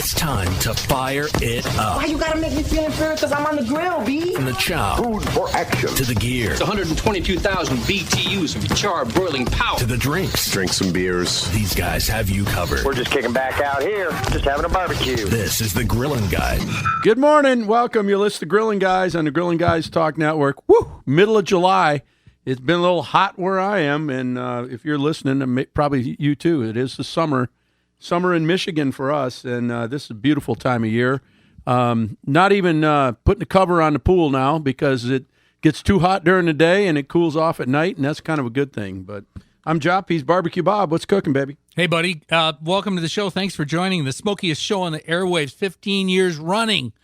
It's time to fire it up. Why you gotta make me feel inferior? Because I'm on the grill, B. From the chow. Food for action. To the gear. It's 122,000 BTUs of charred boiling power. To the drinks. Drink some beers. These guys have you covered. We're just kicking back out here, just having a barbecue. This is the Grilling Guy. Good morning. Welcome. You listen to Grilling Guys on the Grilling Guys Talk Network. Woo! Middle of July. It's been a little hot where I am, and if you're listening, probably you too. It is the summer in Michigan for us, and this is a beautiful time of year. Not even putting a cover on the pool now because it gets too hot during the day and it cools off at night, and that's kind of a good thing. But I'm Jop. He's Barbecue Bob. What's cooking, baby? Hey, buddy. Welcome to the show. Thanks for joining the smokiest show on the airwaves, 15 years running,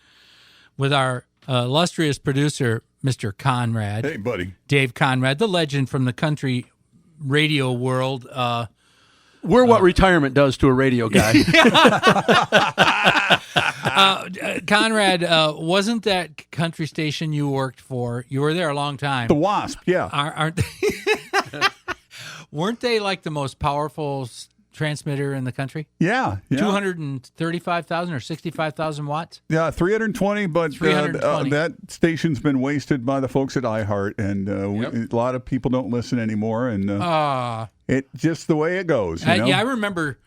with our illustrious producer, Mr. Conrad. Hey, buddy. Dave Conrad, the legend from the country radio world. We're what retirement does to a radio guy. Conrad, wasn't that country station you worked for? You were there a long time. The Wasp, yeah. Aren't they? Weren't they like the most powerful transmitter in the country? Yeah. 235,000 or 65,000 watts? Yeah, 320, but 320. That station's been wasted by the folks at iHeart, and a lot of people don't listen anymore, and it's just the way it goes. You know? Yeah, I remember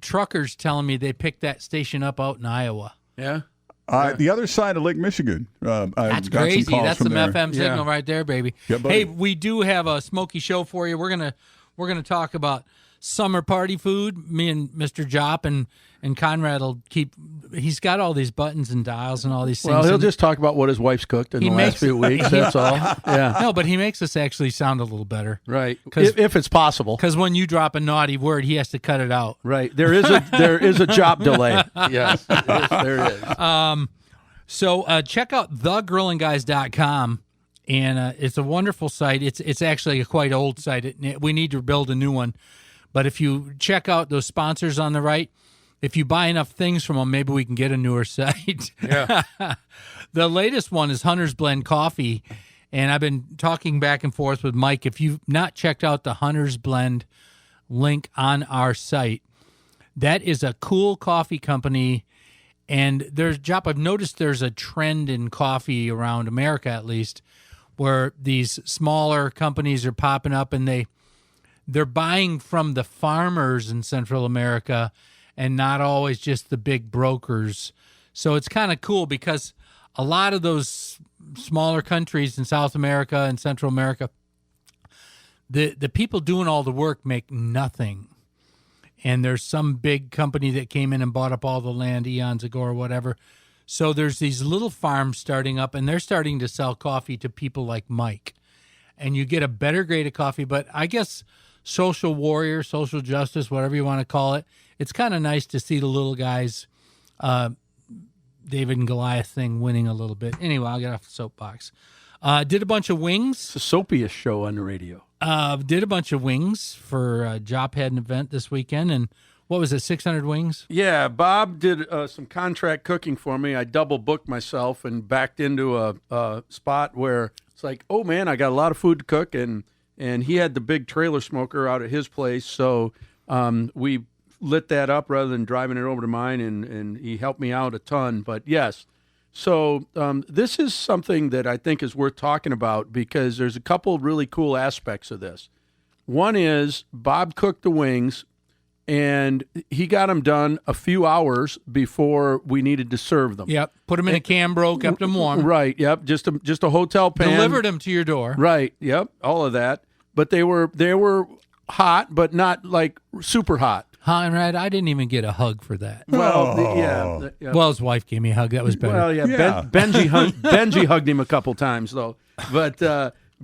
truckers telling me they picked that station up out in Iowa. Yeah? The other side of Lake Michigan. That's crazy. That's some FM signal right there, baby. Yeah, hey, we do have a smoky show for you. We're gonna talk about summer party food. Me and Mr. Jop and Conrad will keep. He's got all these buttons and dials and all these things. Well, he'll just talk about what his wife's cooked in the last few weeks. That's all. Yeah. No, but he makes us actually sound a little better. Right. If it's possible. Because when you drop a naughty word, he has to cut it out. Right. There is a job delay. Yes. There is. So check out thegrillandguys.com. And it's a wonderful site. It's actually a quite old site. We need to build a new one. But if you check out those sponsors on the right, if you buy enough things from them, maybe we can get a newer site. Yeah. The latest one is Hunter's Blend Coffee. And I've been talking back and forth with Mike. If you've not checked out the Hunter's Blend link on our site, that is a cool coffee company. And Jop, I've noticed there's a trend in coffee around America, at least, where these smaller companies are popping up and they're buying from the farmers in Central America and not always just the big brokers. So it's kind of cool because a lot of those smaller countries in South America and Central America, the people doing all the work make nothing. And there's some big company that came in and bought up all the land eons ago or whatever. So there's these little farms starting up, and they're starting to sell coffee to people like Mike. And you get a better grade of coffee, but I guess social warrior, social justice, whatever you want to call it, it's kind of nice to see the little guys, David and Goliath thing winning a little bit. Anyway, I'll get off the soapbox. Did a bunch of wings. It's the soapiest show on the radio. Did a bunch of wings for Jop had an event this weekend, and what was it, 600 wings? Yeah, Bob did some contract cooking for me. I double booked myself and backed into a spot where it's like, oh man, I got a lot of food to cook, and he had the big trailer smoker out at his place, so we lit that up rather than driving it over to mine, and he helped me out a ton. But yes, so this is something that I think is worth talking about because there's a couple of really cool aspects of this. One is Bob cooked the wings, and he got them done a few hours before we needed to serve them. Yep, put them in a Cambro, kept them warm. Right, yep, just a hotel pan. Delivered them to your door. Right, yep, all of that. But they were hot, but not like super hot. Conrad, I didn't even get a hug for that. Well, yeah. Well, his wife gave me a hug. That was better. Well, yeah. Benji hugged him a couple times, though. But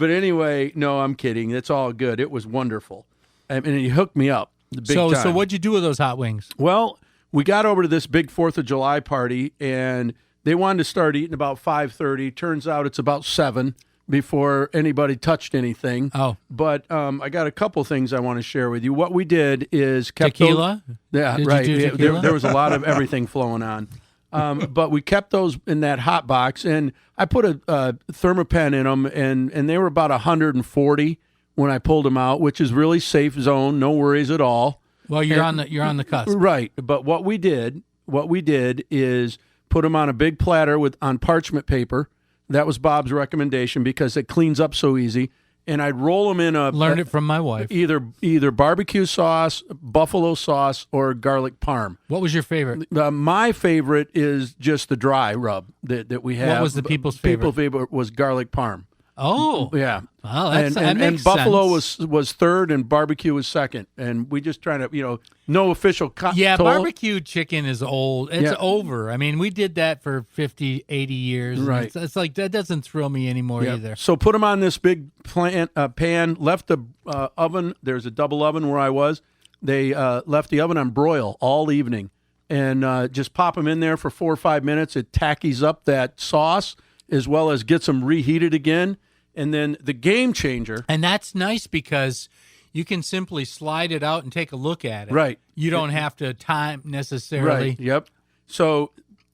anyway, no, I'm kidding. It's all good. It was wonderful. I mean, he hooked me up. So what'd you do with those hot wings? Well, we got over to this big 4th of July party, and they wanted to start eating about 5:30. Turns out it's about 7 before anybody touched anything. Oh. But I got a couple things I want to share with you. What we did is kept tequila? Yeah, Did right. you do tequila? There was a lot of everything flowing on. But we kept those in that hot box, and I put a Thermapen in them, and they were about 140 when I pulled them out, which is really safe zone, no worries at all. Well, you're on the cusp. Right. But what we did what we did is put them on a big platter on parchment paper. That was Bob's recommendation because it cleans up so easy. And I'd roll them in Learned it from my wife. Either barbecue sauce, buffalo sauce, or garlic parm. What was your favorite? My favorite is just the dry rub that we have. What was the people's favorite? People's favorite was garlic parm. Oh, Yeah. well, that makes and buffalo sense. was third, and barbecue was second. And we just trying to, no official. Yeah, barbecue chicken is old. It's over. I mean, we did that for 50, 80 years. and Right. It's like that doesn't thrill me anymore either. So put them on this big pan. Left the oven. There's a double oven where I was. They left the oven on broil all evening, and just pop them in there for 4 or 5 minutes. It tackies up that sauce as well as gets them reheated again. And then the game changer. And that's nice because you can simply slide it out and take a look at it. Right. You don't have to time necessarily. Right. Yep. So,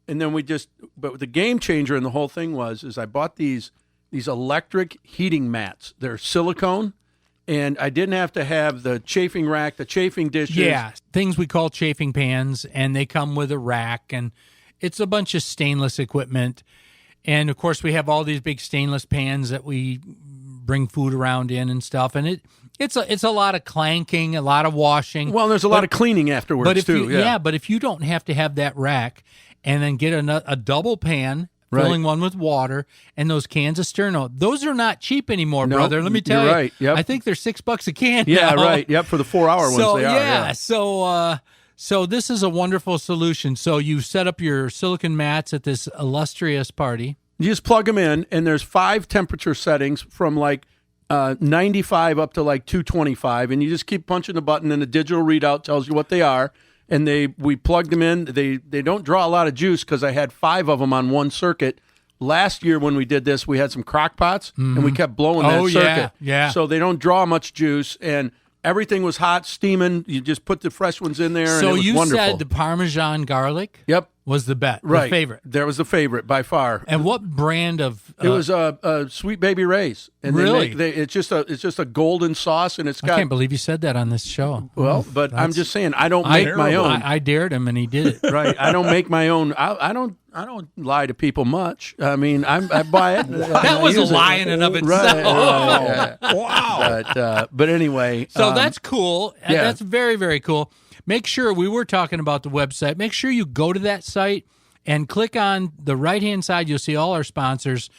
and then but the game changer in the whole thing is I bought these electric heating mats. They're silicone, and I didn't have to have the chafing rack, the chafing dishes. Yeah, things we call chafing pans, and they come with a rack, and it's a bunch of stainless equipment. And, of course, we have all these big stainless pans that we bring food around in and stuff. And it's a lot of clanking, a lot of washing. Well, there's a lot of cleaning afterwards, too. But if you don't have to have that rack and then get a double pan, filling one with water, and those cans of Sterno, those are not cheap anymore, brother. Let me tell you. You're right. Yep. I think they're $6 a can Yeah, now. right. Yep, for the 4-hour ones they are. Yeah. So this is a wonderful solution. So you set up your silicon mats at this illustrious party. You just plug them in, and there's 5 temperature settings from like 95 up to like 225, and you just keep punching the button, and the digital readout tells you what they are. And we plugged them in. They don't draw a lot of juice because I had 5 of them on one circuit. Last year when we did this, we had some crock pots, and we kept blowing that circuit. Yeah. So they don't draw much juice, and everything was hot, steaming. You just put the fresh ones in there, and it was wonderful. So you said the Parmesan garlic was the bet, right. the favorite. That was the favorite by far. And what brand of... it was a Sweet Baby Ray's. And really? It's just a golden sauce, and it's got... I can't believe you said that on this show. Well, but I'm just saying, I don't make my own. I dared him, and he did it. Right. I don't make my own. I don't lie to people much. I mean, I buy it. That was a lie in and of itself. Right. Wow. But anyway. So that's cool. Yeah. That's very, very cool. Make sure, we were talking about the website, make sure you go to that site and click on the right-hand side. You'll see all our sponsors.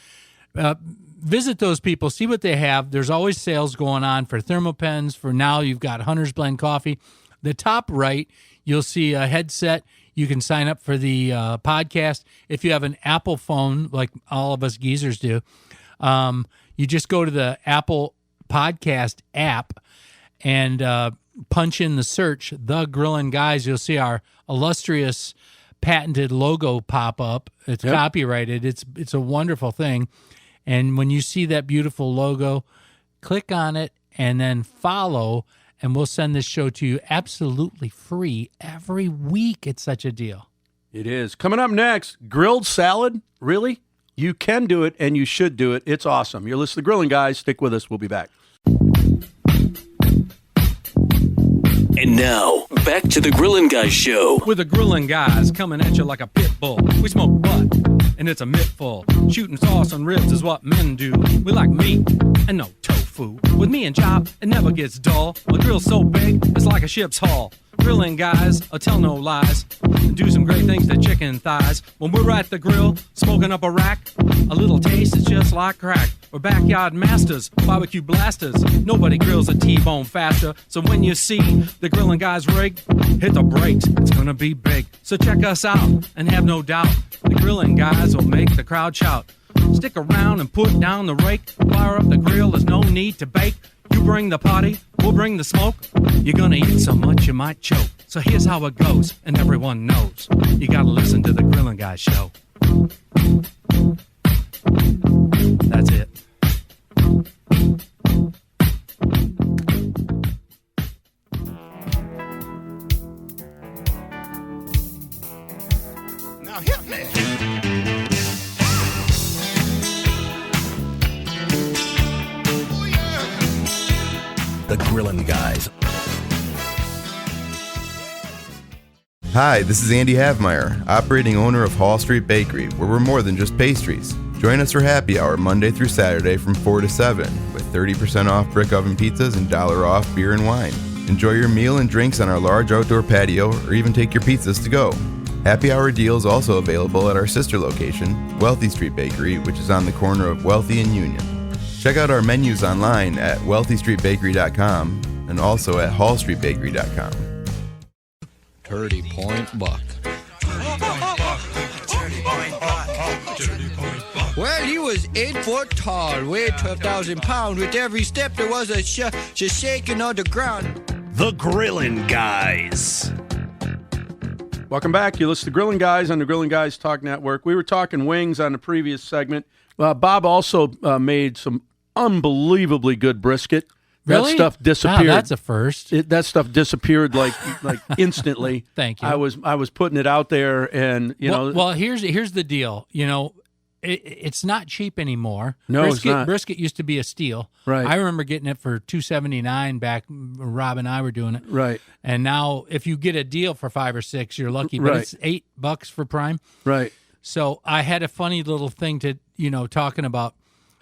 Visit those people, see what they have. There's always sales going on for Thermopens. For now, you've got Hunter's Blend Coffee. The top right, you'll see a headset. You can sign up for the podcast. If you have an Apple phone, like all of us geezers do, you just go to the Apple Podcast app and punch in the search, The Grillin' Guys. You'll see our illustrious patented logo pop up. It's copyrighted. It's a wonderful thing. And when you see that beautiful logo, click on it and then follow, and we'll send this show to you absolutely free every week. It's such a deal. It is. Coming up next, grilled salad. Really? You can do it, and you should do it. It's awesome. You're listening to Grillin' Guys. Stick with us. We'll be back. And now, back to the Grillin' Guys show. With the Grillin' Guys coming at you like a pit bull. We smoke butt, and it's a mittful. Shooting sauce on ribs is what men do. We like meat and no tofu. With me and Chop, it never gets dull. A grill so big, it's like a ship's hull. Grillin' Guys, I'll tell no lies. Do some great things to chicken thighs. When we're at the grill, smoking up a rack, a little taste is just like crack. We're backyard masters, barbecue blasters. Nobody grills a T-bone faster. So when you see the Grillin' Guys rig, hit the brakes, it's gonna be big. So check us out and have no doubt, the Grillin' Guys will make the crowd shout. Stick around and put down the rake. Fire up the grill, there's no need to bake. You bring the party, we'll bring the smoke. You're gonna eat so much you might choke. So here's how it goes, and everyone knows. You gotta listen to the Grillin' Guys show. That's it. Now hit me. The Grillin' Guys. Hi, this is Andy Havmeyer, operating owner of Hall Street Bakery, where we're more than just pastries. Join us for happy hour Monday through Saturday from 4 to 7, with 30% off brick oven pizzas and $1 off beer and wine. Enjoy your meal and drinks on our large outdoor patio, or even take your pizzas to go. Happy hour deals also available at our sister location, Wealthy Street Bakery, which is on the corner of Wealthy and Union. Check out our menus online at wealthystreetbakery.com and also at hallstreetbakery.com. 30-point buck. Well, he was 8 foot tall, weighed 12,000 pounds. With every step, there was a shaking on the ground. The Grillin' Guys. Welcome back. You listen to Grillin' Guys on the Grillin' Guys Talk Network. We were talking wings on the previous segment. Bob also made some unbelievably good brisket. Really? That stuff disappeared. Wow, that's a first. That stuff disappeared like instantly. Thank you. I was putting it out there, and Well, here's the deal. It's not cheap anymore. No, it's not. Brisket used to be a steal. Right. I remember getting it for $2.79 back. Rob and I were doing it. Right. And now, if you get a deal for $5 or $6, you're lucky. But Right. it's $8 for Prime. Right. So I had a funny little thing to talking about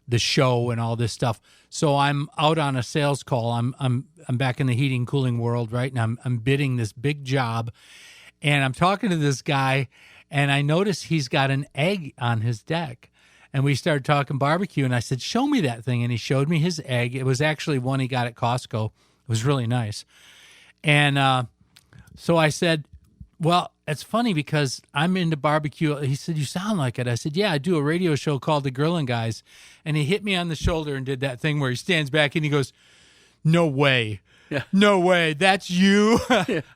the show and all this stuff. So I'm out on a sales call. I'm back in the heating cooling world, right? And I'm bidding this big job, and I'm talking to this guy, and I notice he's got an egg on his deck. And we started talking barbecue, and I said, "Show me that thing." And he showed me his egg. It was actually one he got at Costco. It was really nice. And so I said, "Well, it's funny because I'm into barbecue." He said, "You sound like it." I said, "Yeah, I do a radio show called The Grillin' Guys." And he hit me on the shoulder and did that thing where he stands back and he goes, "No way. Yeah. No way. That's you."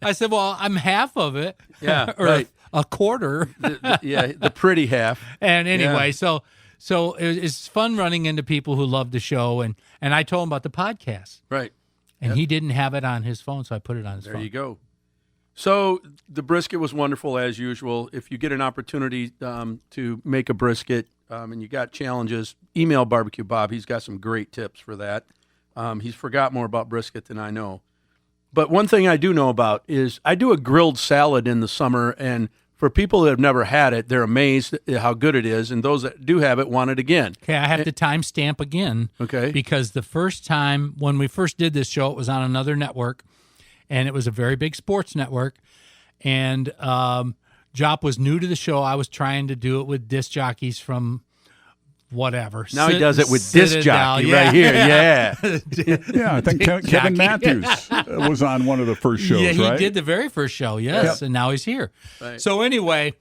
I said, "Well, I'm half of it." Yeah, or right. a quarter. the pretty half. And anyway, so it's fun running into people who love the show. And I told him about the podcast. Right. And he didn't have it on his phone, so I put it on his phone. There you go. So the brisket was wonderful as usual. If you get an opportunity to make a brisket and you got challenges, email Barbecue Bob. He's got some great tips for that. He's forgot more about brisket than I know. But one thing I do know about is I do a grilled salad in the summer, and for people that have never had it, they're amazed at how good it is, and those that do have it want it again. Okay, I have to timestamp again. Okay. Because the first time when we first did this show, it was on another network, and it was a very big sports network. And Jop was new to the show. I was trying to do it with disc jockeys from whatever. Now he does it with disc jockey right here. Yeah. Yeah, I think Kevin Matthews was on one of the first shows, yeah, he right? did the very first show, yes, Yep. and now he's here. Right. So anyway,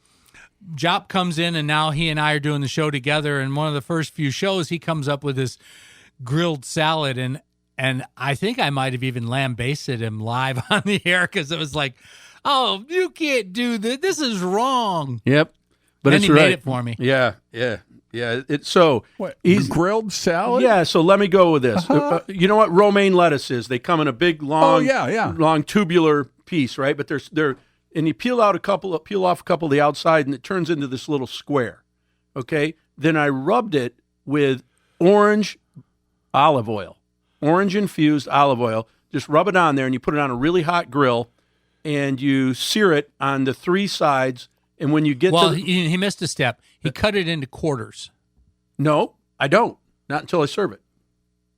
Jop comes in, and now he and I are doing the show together, and one of the first few shows, he comes up with this grilled salad, and I think I might have even lambasted him live on the air because it was like, "Oh, you can't do this. This is wrong." Yep. But then it's he right. made it for me. Yeah. So What, he's grilled salad? Yeah, so let me go with this. You know what romaine lettuce is? They come in a big, long, long tubular piece, right? But they're and you peel off a couple of the outside, and it turns into this little square. Okay, then I rubbed it with orange infused olive oil. Just rub it on there, and you put it on a really hot grill, and you sear it on the three sides. And when you get he missed a step. He cut it into quarters. No, I don't. Not until I serve it.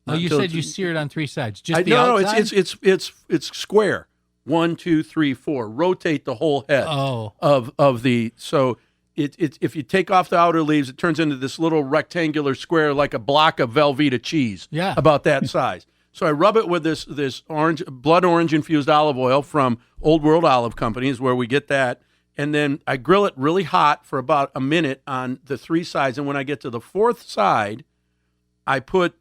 Oh, Not you until said it's- you sear it on three sides. Just the no, outside? it's square. 1, 2, 3, 4. Rotate the whole head. Oh. Of the so it if you take off the outer leaves, it turns into this little rectangular square like a block of Velveeta cheese. Yeah. About that size. So I rub it with this blood orange infused olive oil from Old World Olive Company is where we get that. And then I grill it really hot for about a minute on the three sides. And when I get to the fourth side, I put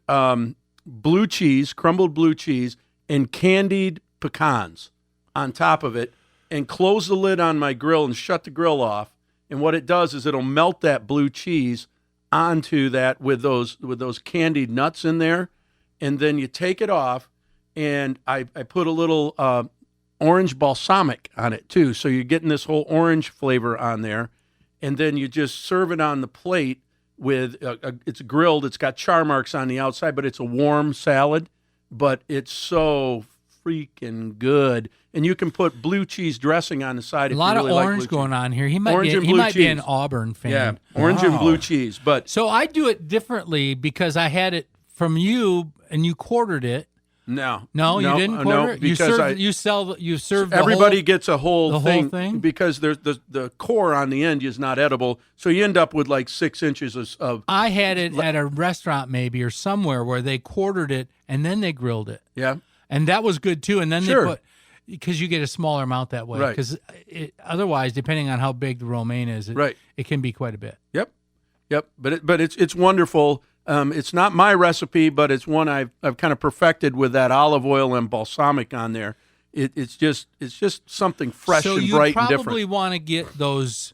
blue cheese, crumbled blue cheese, and candied pecans on top of it and close the lid on my grill and shut the grill off. And what it does is it'll melt that blue cheese onto that with those candied nuts in there. And then you take it off, and I put a little orange balsamic on it too, so you're getting this whole orange flavor on there, and then you just serve it on the plate with it's grilled. It's got char marks on the outside, but it's a warm salad, but it's so freaking good. And you can put blue cheese dressing on the side. A lot of orange going on here. He might be an Auburn fan. Yeah, orange and blue cheese. But so I do it differently because I had it from you and you quartered it. No, you didn't quarter it. You serve. Everybody gets a whole the thing, whole thing because there's the core on the end is not edible, so you end up with like 6 inches of. I had it at a restaurant maybe or somewhere where they quartered it and then they grilled it. Yeah, and that was good too. And then Sure. they put because you get a smaller amount that way. Right. Because otherwise, depending on how big the romaine is, it can be quite a bit. Yep. But it's wonderful. It's not my recipe, but it's one I've kind of perfected with that olive oil and balsamic on there. It's just something fresh and bright and different. So you probably want to get those.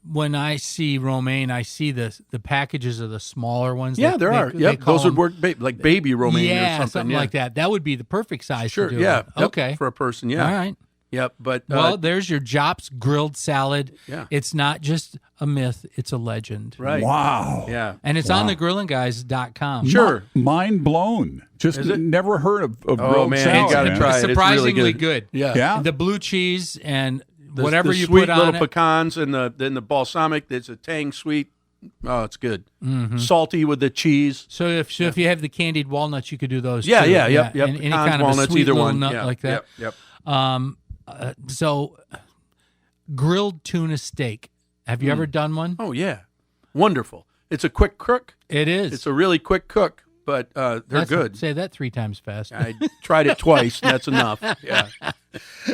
When I see romaine, I see the packages of the smaller ones. Yeah, there are. Yep, those would work like baby romaine or something. Like that. That would be the perfect size. Sure. To do Yeah. it. Yep, Okay. for a person. Yeah. All right. Yep. But well, there's your Jops grilled salad. Yeah. It's not just a myth; it's a legend. Right. Wow. Yeah. And it's on thegrillandguys.com. Sure. Mind blown. Just never heard of grilled man, salad. you got to try it. It's Surprisingly really good. Yeah. The blue cheese and The whatever you sweet put on little it. pecans and the balsamic. There's a tang sweet. Oh, it's good. Mm-hmm. Salty with the cheese. So if you have the candied walnuts, you could do those. Yeah. too. Yep. And any Pecans, kind of walnuts, a sweet either little one. nut Yeah, like that. Yep. So grilled tuna steak. Have you ever done one? Oh yeah, wonderful. It's a quick cook. It is. It's a really quick cook, but they're good. Say that 3 times fast. I tried it twice, and that's enough. Yeah.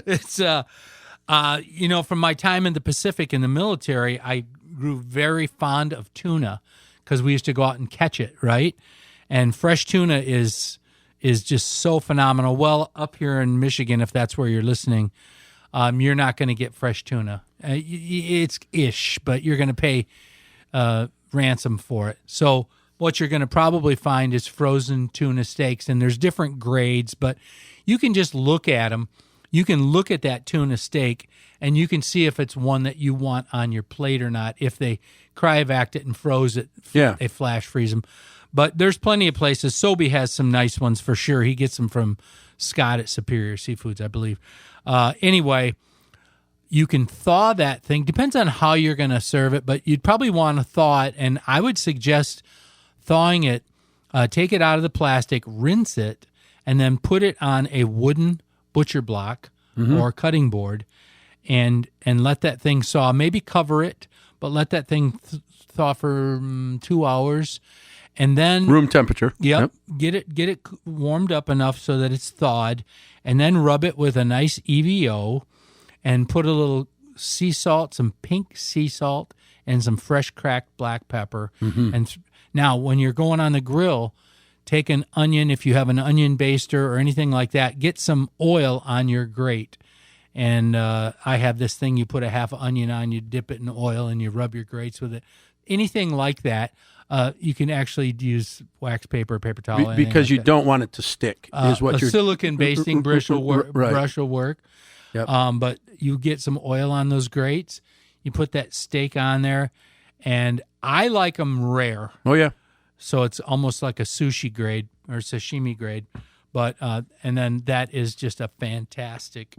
It's from my time in the Pacific in the military, I grew very fond of tuna because we used to go out and catch it, right? And fresh tuna is just so phenomenal. Well, up here in Michigan, if that's where you're listening, you're not going to get fresh tuna. It's ish, but you're going to pay ransom for it. So what you're going to probably find is frozen tuna steaks, and there's different grades, but you can just look at them. You can look at that tuna steak, and you can see if it's one that you want on your plate or not. If they cryovac it and froze it, they flash freeze them. But there's plenty of places. Sobey has some nice ones for sure. He gets them from Scott at Superior Seafoods, I believe. Anyway, you can thaw that thing. Depends on how you're going to serve it, but you'd probably want to thaw it. And I would suggest thawing it, take it out of the plastic, rinse it, and then put it on a wooden butcher block or cutting board and let that thing thaw. Maybe cover it, but let that thing thaw for 2 hours. And then room temperature. Yep. Get it warmed up enough so that it's thawed, and then rub it with a nice EVO, and put a little sea salt, some pink sea salt, and some fresh cracked black pepper. And now, when you're going on the grill, take an onion. If you have an onion baster or anything like that, get some oil on your grate. And I have this thing you put a half onion on, you dip it in oil, and you rub your grates with it. Anything like that. You can actually use wax paper, paper towel, because you like don't want it to stick. Is what a silicone basting brush will work. Right. Brush will work. Yep. But you get some oil on those grates. You put that steak on there, and I like them rare. Oh yeah. So it's almost like a sushi grade or sashimi grade. But and then that is just a fantastic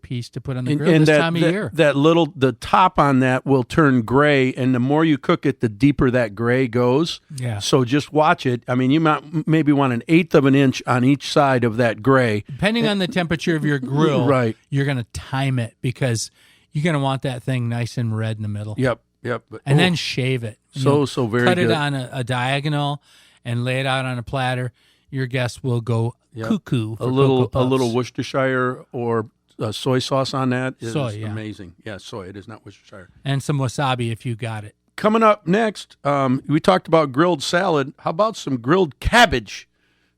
piece to put on the grill and this time of year. The top on that will turn gray, and the more you cook it, the deeper that gray goes. Yeah. So just watch it. I mean, you might maybe want 1/8 of an inch on each side of that gray. Depending on the temperature of your grill, right, you're going to time it because you're going to want that thing nice and red in the middle. Yep. And then shave it. So very cut good. It on a diagonal and lay it out on a platter. Your guest will go cuckoo. For a little Worcestershire or soy sauce on that is amazing. Yeah, soy. It is not Worcestershire. And some wasabi if you got it. Coming up next, we talked about grilled salad. How about some grilled cabbage,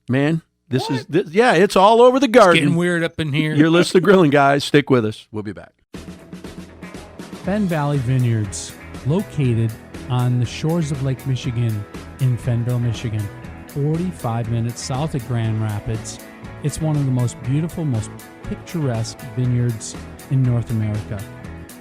man? This is it's all over the garden. It's getting weird up in here. You're listening to Grilling Guys. Stick with us. We'll be back. Fenn Valley Vineyards, located on the shores of Lake Michigan in Fennville, Michigan, 45 minutes south of Grand Rapids. It's one of the most beautiful, most picturesque vineyards in North America.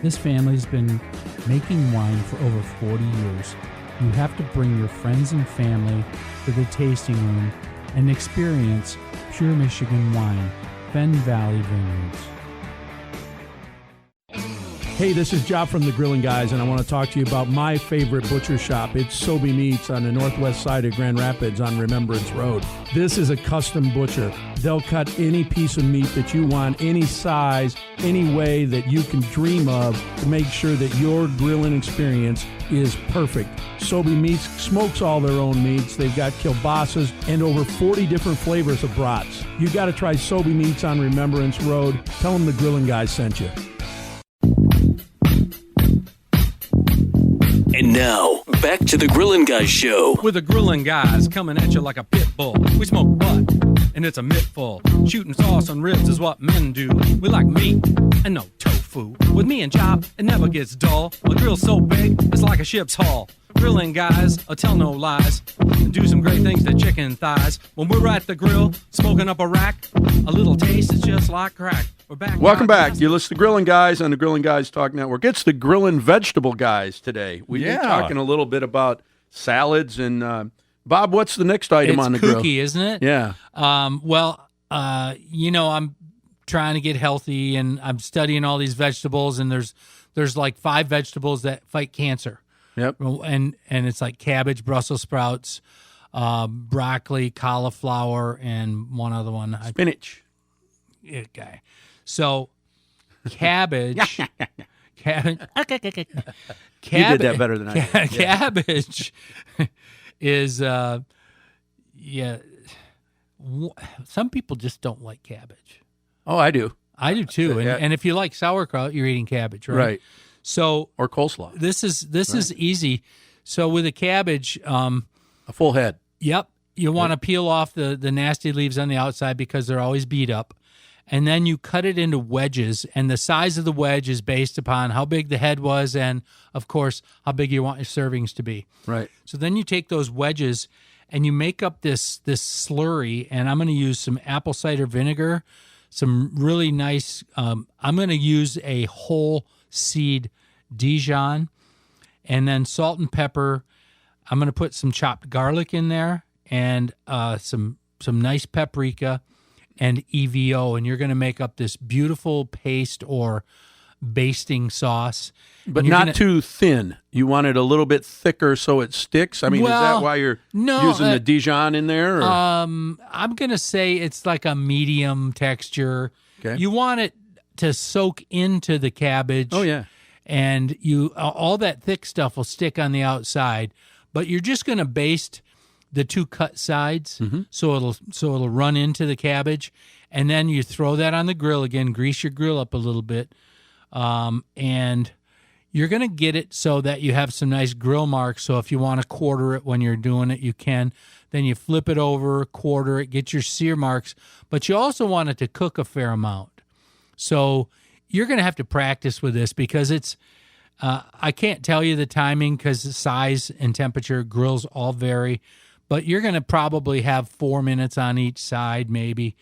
This family's been making wine for over 40 years. You have to bring your friends and family to the tasting room and experience pure Michigan wine. Fenn Valley Vineyards. Hey, this is Job from the Grilling Guys, and I want to talk to you about my favorite butcher shop. It's Sobey Meats on the northwest side of Grand Rapids on Remembrance Road. This is a custom butcher. They'll cut any piece of meat that you want, any size, any way that you can dream of to make sure that your grilling experience is perfect. Sobey Meats smokes all their own meats. They've got kielbasa's and over 40 different flavors of brats. You got to try Sobey Meats on Remembrance Road. Tell them the Grilling Guys sent you. And now, back to the Grillin' Guys show. With the Grillin' Guys coming at you like a pit bull. We smoke butt, and it's a mittful. Shooting sauce on ribs is what men do. We like meat and no tofu. With me and Chop, it never gets dull. A grill's so big, it's like a ship's hull. Grilling guys, tell no lies, and do some great things to chicken thighs. When we're at the grill, smoking up a rack, a little taste is just like crack. We're back. Welcome back. You listen to Grilling Guys on the Grilling Guys Talk Network. It's the Grilling Vegetable Guys today. We've been talking a little bit about salads. And, Bob, what's the next item on the grill? It's kooky, isn't it? Yeah. I'm trying to get healthy, and I'm studying all these vegetables, and there's like 5 vegetables that fight cancer. Yep. And it's like cabbage, Brussels sprouts, broccoli, cauliflower, and one other one. Spinach. Okay. So cabbage. Cabbage. You did that better than I did. Cabbage is some people just don't like cabbage. Oh, I do. I do too. And if you like sauerkraut, you're eating cabbage, right? Right. So or coleslaw. This is easy. So with a cabbage, a full head. Yep. You want to peel off the nasty leaves on the outside because they're always beat up. And then you cut it into wedges, and the size of the wedge is based upon how big the head was and, of course, how big you want your servings to be. Right. So then you take those wedges and you make up this slurry, and I'm going to use some apple cider vinegar, some really nice I'm going to use a whole seed Dijon, and then salt and pepper. I'm going to put some chopped garlic in there and some nice paprika and EVO, and you're going to make up this beautiful paste or basting sauce. But not too thin. You want it a little bit thicker so it sticks? I mean, is that why you're using the Dijon in there? Or? I'm going to say it's like a medium texture. Okay. You want it to soak into the cabbage. Oh, yeah. And all that thick stuff will stick on the outside, but you're just going to baste the 2 cut sides, so it'll run into the cabbage, and then you throw that on the grill again, grease your grill up a little bit, and you're going to get it so that you have some nice grill marks. So if you want to quarter it when you're doing it, you can. Then you flip it over, quarter it, get your sear marks, but you also want it to cook a fair amount. So you're going to have to practice with this because it's. I can't tell you the timing because the size and temperature, grills all vary. But you're going to probably have 4 minutes on each side, maybe.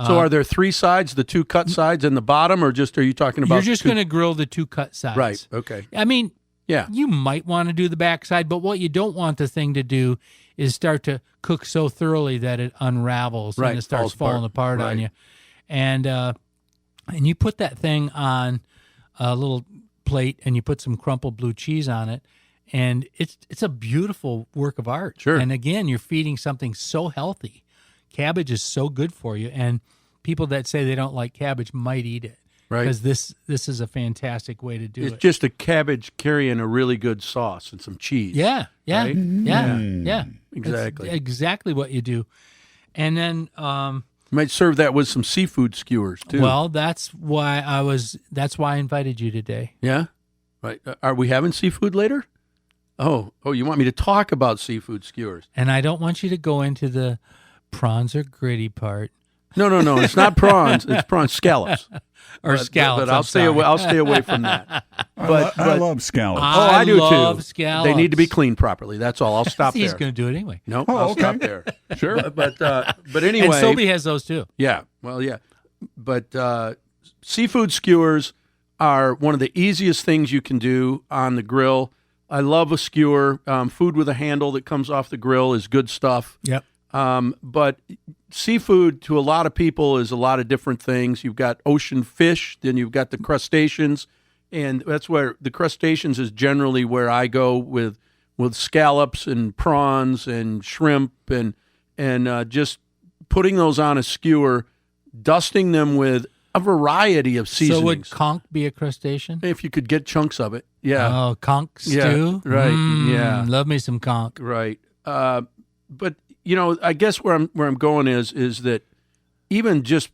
So are there 3 sides, the 2 cut sides and the bottom, or are you talking about? You're just going to grill the 2 cut sides. Right, okay. I mean, yeah, you might want to do the back side, but what you don't want the thing to do is start to cook so thoroughly that it unravels and it starts falling apart on you. And you put that thing on a little plate and you put some crumpled blue cheese on it. And it's a beautiful work of art. Sure. And again, you're feeding something so healthy. Cabbage is so good for you. And people that say they don't like cabbage might eat it. Right. Because this is a fantastic way to do it. It's just a cabbage carrying a really good sauce and some cheese. Yeah. Right? Yeah. Exactly. It's exactly what you do. And then you might serve that with some seafood skewers too. Well, that's why I invited you today. Yeah. Right. Are we having seafood later? Oh, you want me to talk about seafood skewers? And I don't want you to go into the prawns are gritty part. No. It's not prawns. It's scallops. Scallops. But I'll stay away from that. But I love scallops. I do love too. Scallops. They need to be cleaned properly. That's all. I'll stop there. He's going to do it anyway. No, I'll stop there. Sure. But anyway. And Sobey has those too. Yeah. Well, yeah. But seafood skewers are one of the easiest things you can do on the grill. I love a skewer. Food with a handle that comes off the grill is good stuff. Yep. But seafood to a lot of people is a lot of different things. You've got ocean fish, then you've got the crustaceans, and that's where the crustaceans is generally where I go with scallops and prawns and shrimp and just putting those on a skewer, dusting them with a variety of seasonings. So would conch be a crustacean? If you could get chunks of it, yeah. Oh, conch stew? Yeah, right, yeah. Love me some conch. Right. But, I guess where I'm going is that even just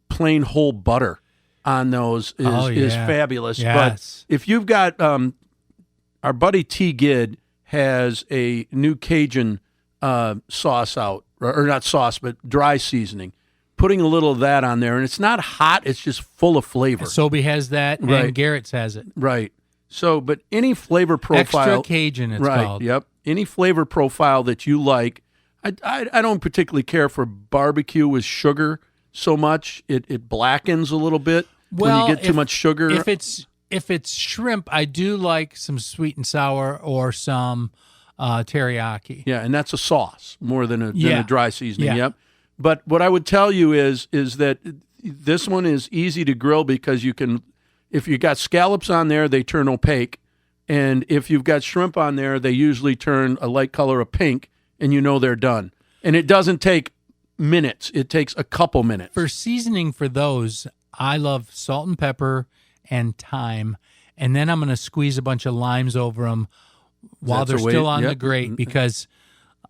plain whole butter on those is fabulous. Yes. But if you've got our buddy T. Gid has a new Cajun sauce out, or not sauce, but dry seasoning. Putting a little of that on there, and it's not hot; it's just full of flavor. Sobe has that, and Garrett's has it. Right. So, but any flavor profile, extra Cajun, it's right? called. Yep. Any flavor profile that you like. I don't particularly care for barbecue with sugar so much. It blackens a little bit when you get too much sugar. If it's shrimp, I do like some sweet and sour or some teriyaki. Yeah, and that's a sauce more than a dry seasoning. Yeah. Yep. But what I would tell you is that this one is easy to grill because you can, if you got scallops on there, they turn opaque, and if you've got shrimp on there, they usually turn a light color of pink, and they're done. And it doesn't take minutes; it takes a couple minutes. For seasoning for those, I love salt and pepper and thyme, and then I'm going to squeeze a bunch of limes over them while they're still on the grate because.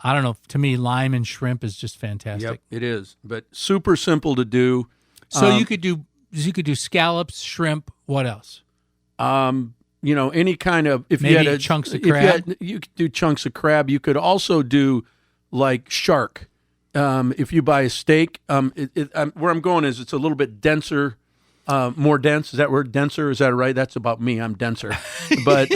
I don't know. To me, lime and shrimp is just fantastic. Yep, it is. But super simple to do. So you could do scallops, shrimp. What else? Any kind of Maybe chunks of crab. You could do chunks of crab. You could also do like shark. If you buy a steak, where I'm going is it's a little bit denser, more dense. Is that word denser? Is that right? That's about me. I'm denser, but.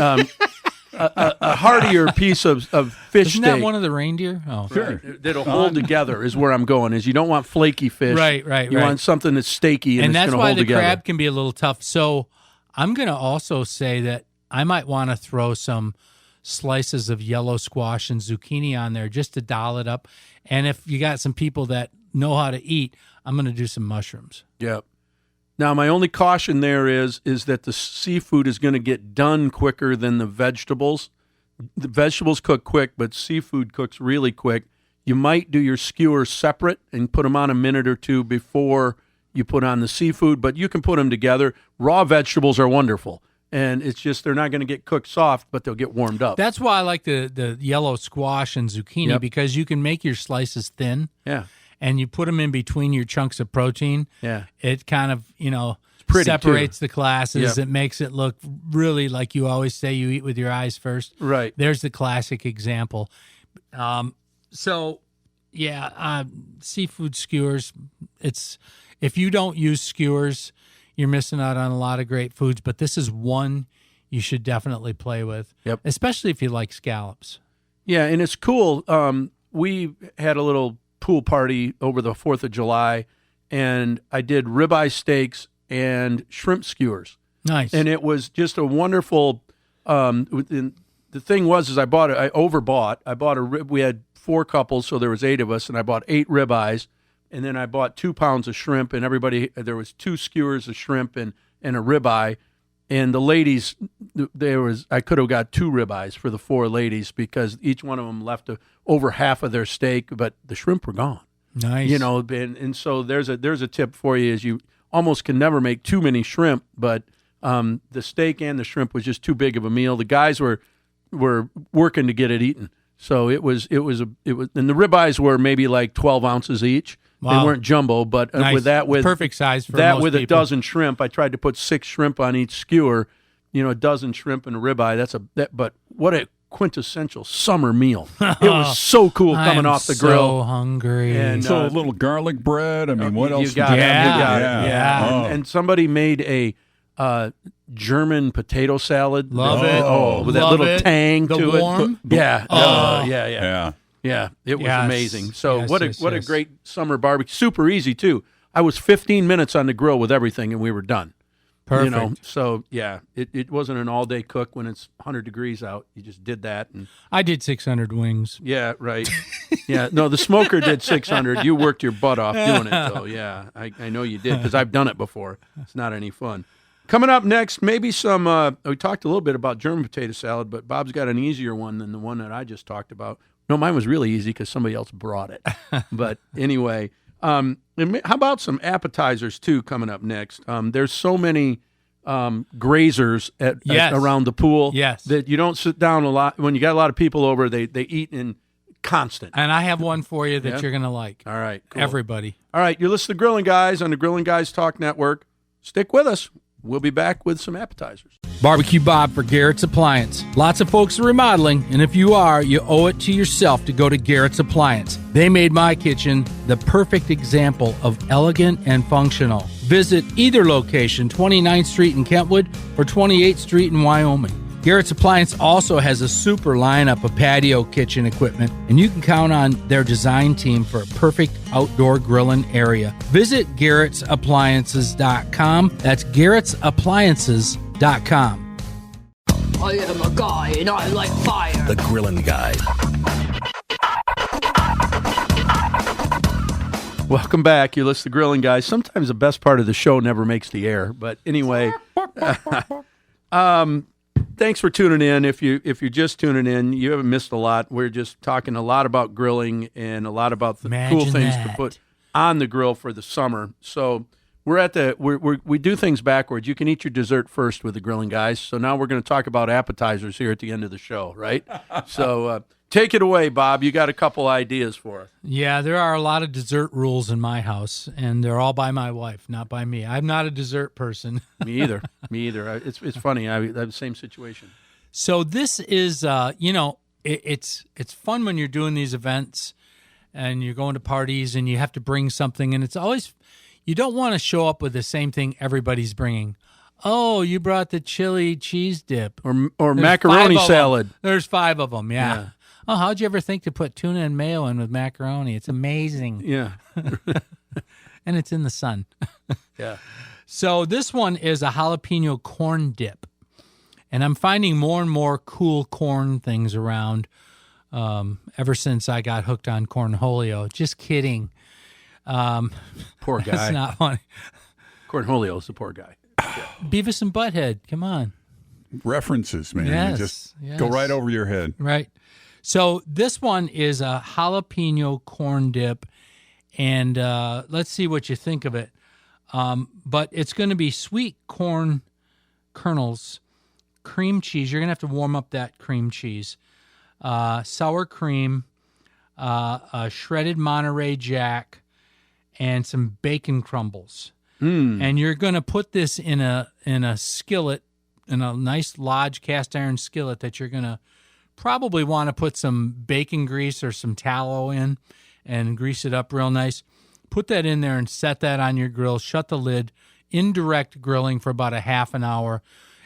A heartier piece of fish Isn't steak. that one of the reindeer? Oh, sure. That'll hold together is where I'm going. Is you don't want flaky fish. Right. You want something that's steaky and it's that's going to why hold the together. crab can be a little tough. So I'm going to also say that I might want to throw some slices of yellow squash and zucchini on there just to doll it up. And if you got some people that know how to eat, I'm going to do some mushrooms. Yep. Now, my only caution there is that the seafood is going to get done quicker than the vegetables. The vegetables cook quick, but seafood cooks really quick. You might do your skewers separate and put them on a minute or two before you put on the seafood, but you can put them together. Raw vegetables are wonderful, and it's just they're not going to get cooked soft, but they'll get warmed up. That's why I like the yellow squash and zucchini because you can make your slices thin. Yeah. And you put them in between your chunks of protein. Yeah. It kind of, too. separates the classes. Yep. It makes it look really like you always say you eat with your eyes first. Right. There's the classic example. Seafood skewers. If you don't use skewers, you're missing out on a lot of great foods. But this is one you should definitely play with. Yep. Especially if you like scallops. Yeah, and it's cool. We had a little pool party over the 4th of July, and I did ribeye steaks and shrimp skewers. Nice. And it was just a wonderful. The thing was, I overbought. I bought a rib. We had 4 couples, so there was 8 of us, and I bought 8 ribeyes, and then I bought 2 pounds of shrimp, and there was 2 skewers of shrimp and a ribeye. And the ladies, I could have got 2 ribeyes for the 4 ladies because each one of them left over half of their steak, but the shrimp were gone. Nice. And so there's a tip for you is you almost can never make too many shrimp, but the steak and the shrimp was just too big of a meal. The guys were working to get it eaten. So it was, and the ribeyes were maybe like 12 ounces each. Wow. They weren't jumbo, but nice. with perfect size for that most with people. a dozen shrimp. I tried to put 6 shrimp on each skewer. A dozen shrimp and a ribeye. But what a quintessential summer meal! It was so cool coming off the grill. So hungry. And so a little garlic bread. I mean, what else? You got it. Yeah. Oh. And somebody made a German potato salad. Love it. Oh, with that Love little it. tang The to warm? it. Yeah. Oh. Yeah. It was Yes. amazing. So Yes, what a great summer barbecue. Super easy too. I was 15 minutes on the grill with everything, and we were done. Perfect. So yeah, it wasn't an all day cook when it's 100 degrees out. You just did that, and I did 600 wings. yeah, right. Yeah, no, the smoker did 600. You worked your butt off doing it, though. Yeah, I know you did because I've done it before. It's not any fun. Coming up next, maybe some. We talked a little bit about German potato salad, but Bob's got an easier one than the one that I just talked about. No, mine was really easy because somebody else brought it. But anyway. And how about some appetizers too coming up next? There's so many grazers around the pool that you don't sit down a lot. When you got a lot of people over, they eat in constant. And I have one for you that you're going to like. All right, cool. Everybody. All right, you're listening to Grilling Guys on the Grilling Guys Talk Network. Stick with us. We'll be back with some appetizers. Barbecue Bob for Garrett's Appliance. Lots of folks are remodeling, and if you are, you owe it to yourself to go to Garrett's Appliance. They made my kitchen the perfect example of elegant and functional. Visit either location, 29th Street in Kentwood or 28th Street in Wyoming. Garrett's Appliance also has a super lineup of patio kitchen equipment, and you can count on their design team for a perfect outdoor grilling area. Visit Garrett'sAppliances.com. That's Garrett'sAppliances.com. I am a guy and I like fire. The Grilling Guy. Welcome back. You listen to Grilling Guys. Sometimes the best part of the show never makes the air, but anyway. Thanks for tuning in. If you're just tuning in, you haven't missed a lot. We're just talking a lot about grilling and a lot about the cool things to put on the grill for the summer. So we do things backwards. You can eat your dessert first with the Grilling Guys. So now we're going to talk about appetizers here at the end of the show, right? So take it away, Bob. You got a couple ideas for us. Yeah, there are a lot of dessert rules in my house, and they're all by my wife, not by me. I'm not a dessert person. Me either. It's funny. I have the same situation. So this is, it's fun when you're doing these events and you're going to parties and you have to bring something, and it's always, you don't want to show up with the same thing everybody's bringing. Oh, you brought the chili cheese dip. Or macaroni salad. There's 5 of them, yeah. Oh, how'd you ever think to put tuna and mayo in with macaroni? It's amazing. Yeah. And it's in the sun. Yeah. So this one is a jalapeno corn dip. And I'm finding more and more cool corn things around ever since I got hooked on cornholio. Just kidding. Poor guy. It's not funny. Cornholio's the poor guy. Beavis and Butthead. Come on. References, man. Yes, You just go right over your head. Right. So this one is a jalapeno corn dip, and let's see what you think of it. But it's going to be sweet corn kernels, cream cheese. You're going to have to warm up that cream cheese. Sour cream, shredded Monterey Jack, and some bacon crumbles. And you're going to put this in a skillet, in a nice Lodge cast iron skillet that you're going to probably want to put some bacon grease or some tallow in and grease it up real nice. Put that in there and set that on your grill. Shut the lid. Indirect grilling for about a half an hour.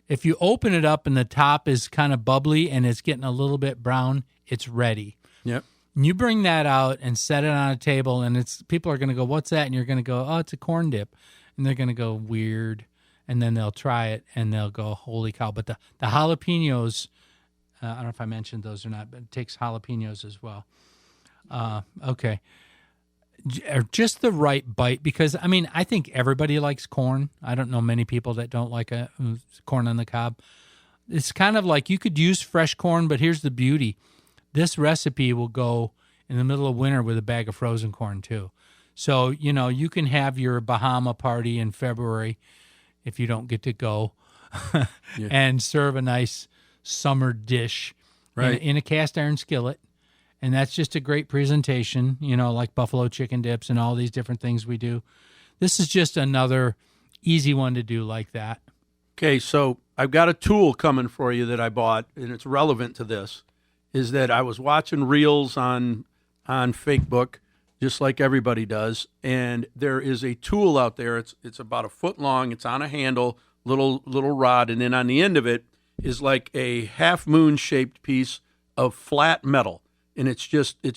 If you open it up and the top is kind of bubbly and it's getting a little bit brown, it's ready. Yep. And you bring that out and set it on a table, and people are going to go, "What's that?" And you're going to go, "Oh, it's a corn dip." And they're going to go, "Weird." And then they'll try it and they'll go, "Holy cow." But the jalapenos, I don't know if I mentioned those or not, but it takes jalapenos as well. Okay. Just the right bite, because, I think everybody likes corn. I don't know many people that don't like corn on the cob. It's kind of like you could use fresh corn, but here's the beauty. This recipe will go in the middle of winter with a bag of frozen corn, too. So, you can have your Bahama party in February if you don't get to go and serve a nice summer dish in a cast iron skillet. And that's just a great presentation, like buffalo chicken dips and all these different things we do. This is just another easy one to do like that. Okay, so I've got a tool coming for you that I bought, and it's relevant to this, is that I was watching reels on Facebook, just like everybody does, and there is a tool out there. It's about a foot long. It's on a handle, little rod, and then on the end of it is like a half moon shaped piece of flat metal. And it's just an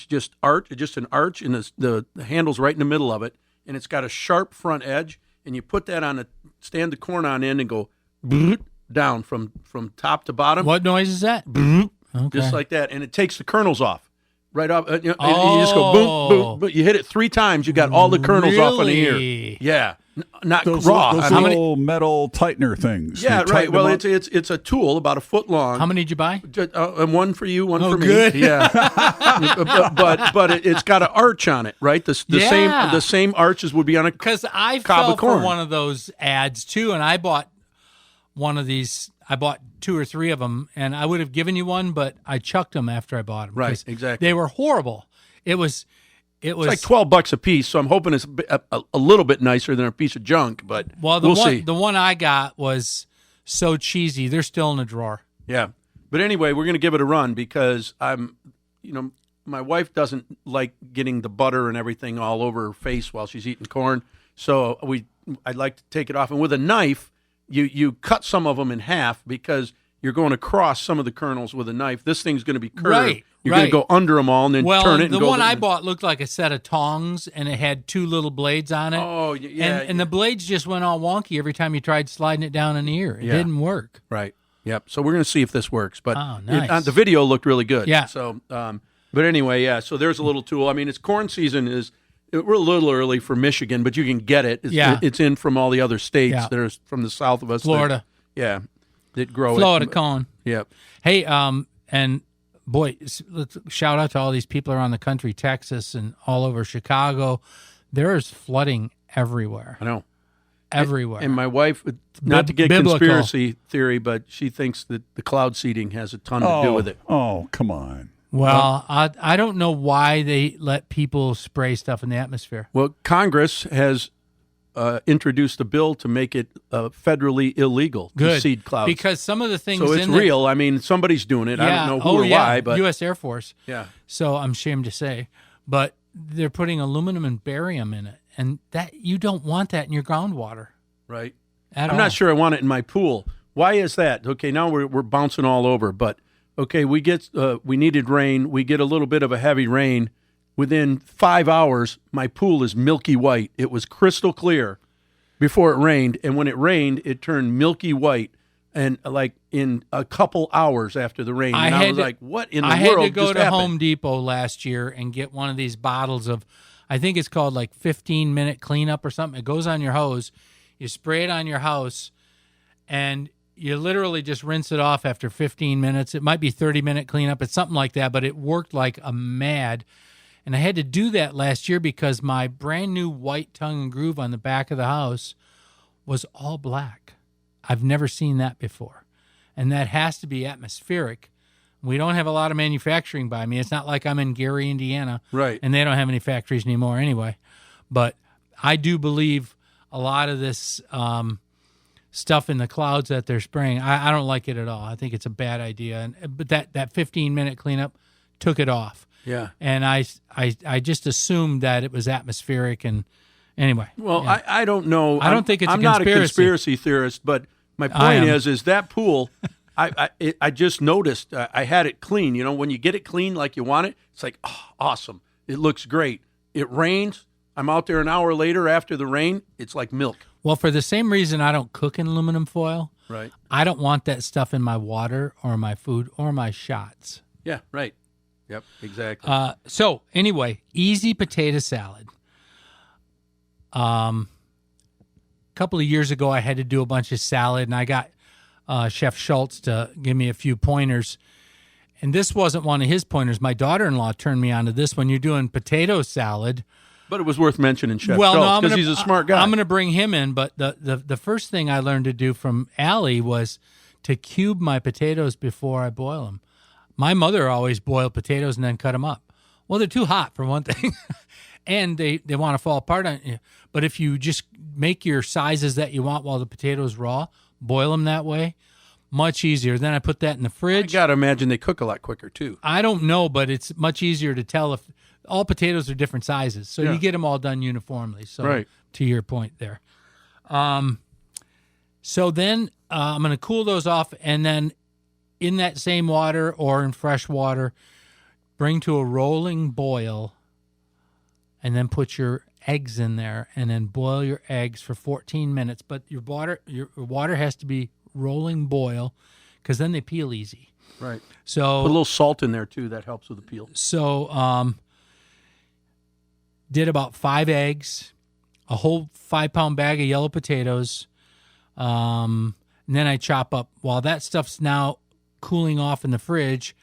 arch, and the handle's right in the middle of it, and it's got a sharp front edge, and you put that stand the corn on end and go down from top to bottom. What noise is that? Okay. Just like that, and it takes the kernels off. Right off, you just go boom, boom, boom. You hit it 3 times, you got all the kernels off in the ear. Yeah, not those raw. Those little metal tightener things. Yeah, right. Well, it's a tool about a foot long. How many did you buy? And one for you, one for me. Good. Yeah, but it's got an arch on it, right? The same arches would be on a because I cob fell of corn. for one of those ads too, and I bought one of these. I bought 2 or 3 of them, and I would have given you one, but I chucked them after I bought them. Right, exactly. They were horrible. It was it's like $12 a piece, so I'm hoping it's a little bit nicer than a piece of junk. But we'll see. The one I got was so cheesy. They're still in the drawer. Yeah, but anyway, we're going to give it a run because my wife doesn't like getting the butter and everything all over her face while she's eating corn. So I'd like to take it off, and with a knife. You cut some of them in half because you're going to cross some of the kernels with a knife. This thing's going to be curved. Right, you're going to go under them all and then turn it and go. The one I bought looked like a set of tongs, and it had 2 little blades on it. Oh, yeah. And the blades just went all wonky every time you tried sliding it down an ear. It didn't work. Right. Yep. So we're going to see if this works. But nice. The video looked really good. Yeah. So, but anyway, yeah. So there's a little tool. I mean, it's corn season is. We're a little early for Michigan, but you can get it. It's in from all the other states that are from the south of us. Florida. That grow Florida it. corn. Yep. Hey, and boy, let's shout out to all these people around the country, Texas and all over Chicago. There is flooding everywhere. I know. Everywhere. And my wife, not to get conspiracy theory, but she thinks that the cloud seeding has a ton to do with it. Oh, come on. Well, I don't know why they let people spray stuff in the atmosphere. Well, Congress has introduced a bill to make it federally illegal to seed clouds. Because some of the things so it's real. I mean, somebody's doing it. I don't know who or why. But U.S. Air Force. Yeah. So I'm ashamed to say. But they're putting aluminum and barium in it. And that you don't want that in your groundwater. Right. I'm not sure I want it in my pool. Why is that? Okay, now we're bouncing all over, but okay, we needed rain. We get a little bit of a heavy rain. Within 5 hours, my pool is milky white. It was crystal clear before it rained, and when it rained, it turned milky white. And like in a couple hours after the rain, I was like, "What in the world?" I had to go to happened? Home Depot last year and get one of these bottles of, I think it's called like 15-minute cleanup or something. It goes on your hose. You spray it on your house, and you literally just rinse it off after 15 minutes. It might be 30-minute cleanup. It's something like that, but it worked like a mad. And I had to do that last year because my brand new white tongue and groove on the back of the house was all black. I've never seen that before. And that has to be atmospheric. We don't have a lot of manufacturing by me. It's not like I'm in Gary, Indiana. Right. And they don't have any factories anymore anyway. But I do believe a lot of this stuff in the clouds that they're spraying, I don't like it at all. I think it's a bad idea. But that 15-minute cleanup took it off. Yeah. And I just assumed that it was atmospheric. And anyway. Well, yeah. I don't know. I don't think it's I'm not a conspiracy theorist, but my point is that pool, I just noticed I had it clean. You know, when you get it clean like you want it, it's like, oh, awesome. It looks great. It rains. I'm out there an hour later after the rain. It's like milk. Well, for the same reason I don't cook in aluminum foil, right? I don't want that stuff in my water or my food or my shots. Yeah, right. Yep, exactly. So anyway, easy potato salad. A couple of years ago, I had to do a bunch of salad, and I got Chef Schultz to give me a few pointers. And this wasn't one of his pointers. My daughter-in-law turned me on to this. When you're doing potato salad. But it was worth mentioning Chef Schultz because he's a smart guy. I'm going to bring him in. But the first thing I learned to do from Allie was to cube my potatoes before I boil them. My mother always boiled potatoes and then cut them up. Well, they're too hot, for one thing. And they want to fall apart on you. But if you just make your sizes that you want while the potato's raw, boil them that way, much easier. Then I put that in the fridge. I got to imagine they cook a lot quicker, too. I don't know, but it's much easier to tell if all potatoes are different sizes. So you get them all done uniformly. So right. To your point there. So then I'm going to cool those off, and then in that same water or in fresh water, bring to a rolling boil, and then put your eggs in there, and then boil your eggs for 14 minutes. But your water has to be rolling boil, because then they peel easy. Right. So put a little salt in there too. That helps with the peel. So did about 5 eggs, a whole 5-pound bag of yellow potatoes. And then I chop up, while that stuff's now cooling off in the fridge,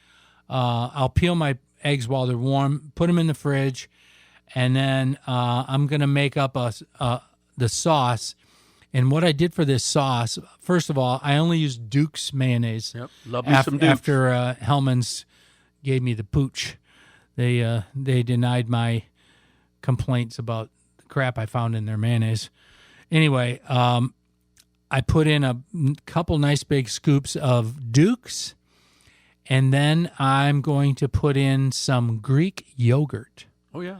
I'll peel my eggs while they're warm, put them in the fridge, and then I'm going to make up the sauce. And what I did for this sauce, first of all, I only used Duke's mayonnaise. Yep, love me some Duke's. After Hellman's gave me the pooch. They denied my complaints about the crap I found in their mayonnaise. Anyway, I put in a couple nice big scoops of Duke's, and then I'm going to put in some Greek yogurt. Oh, yeah.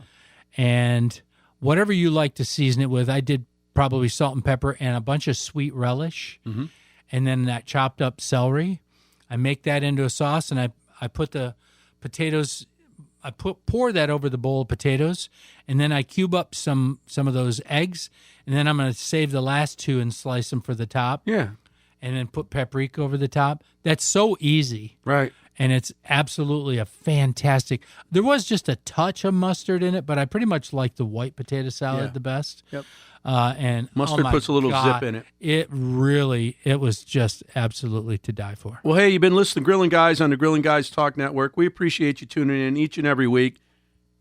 And whatever you like to season it with, I did probably salt and pepper and a bunch of sweet relish. Mm-hmm. And then that chopped up celery. I make that into a sauce, and I put the potatoes, pour that over the bowl of potatoes, and then I cube up some of those eggs, and then I'm going to save the last 2 and slice them for the top. Yeah. And then put paprika over the top. That's so easy. Right. And it's absolutely a fantastic. There was just a touch of mustard in it, but I pretty much like the white potato salad the best. Yep. And mustard puts a little zip in it. It was just absolutely to die for. Well, hey, you've been listening to Grilling Guys on the Grilling Guys Talk Network. We appreciate you tuning in each and every week.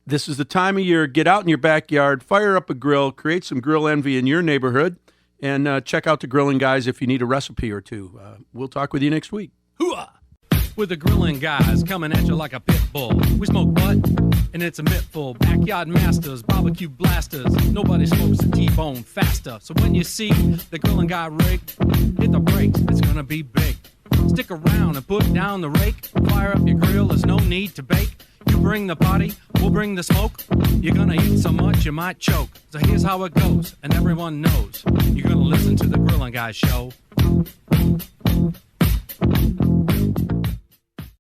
This is the time of year. Get out in your backyard, fire up a grill, create some grill envy in your neighborhood, and check out the Grilling Guys if you need a recipe or two. We'll talk with you next week. Hooah! With the Grilling Guys coming at you like a pit bull. We smoke butt, and it's a mittful. Backyard masters, barbecue blasters. Nobody smokes a T-bone faster. So when you see the Grilling Guy rig, hit the brakes, it's gonna be big. Stick around and put down the rake. Fire up your grill, there's no need to bake. You bring the party, we'll bring the smoke. You're gonna eat so much you might choke. So here's how it goes, and everyone knows. You're gonna listen to the Grilling Guy show.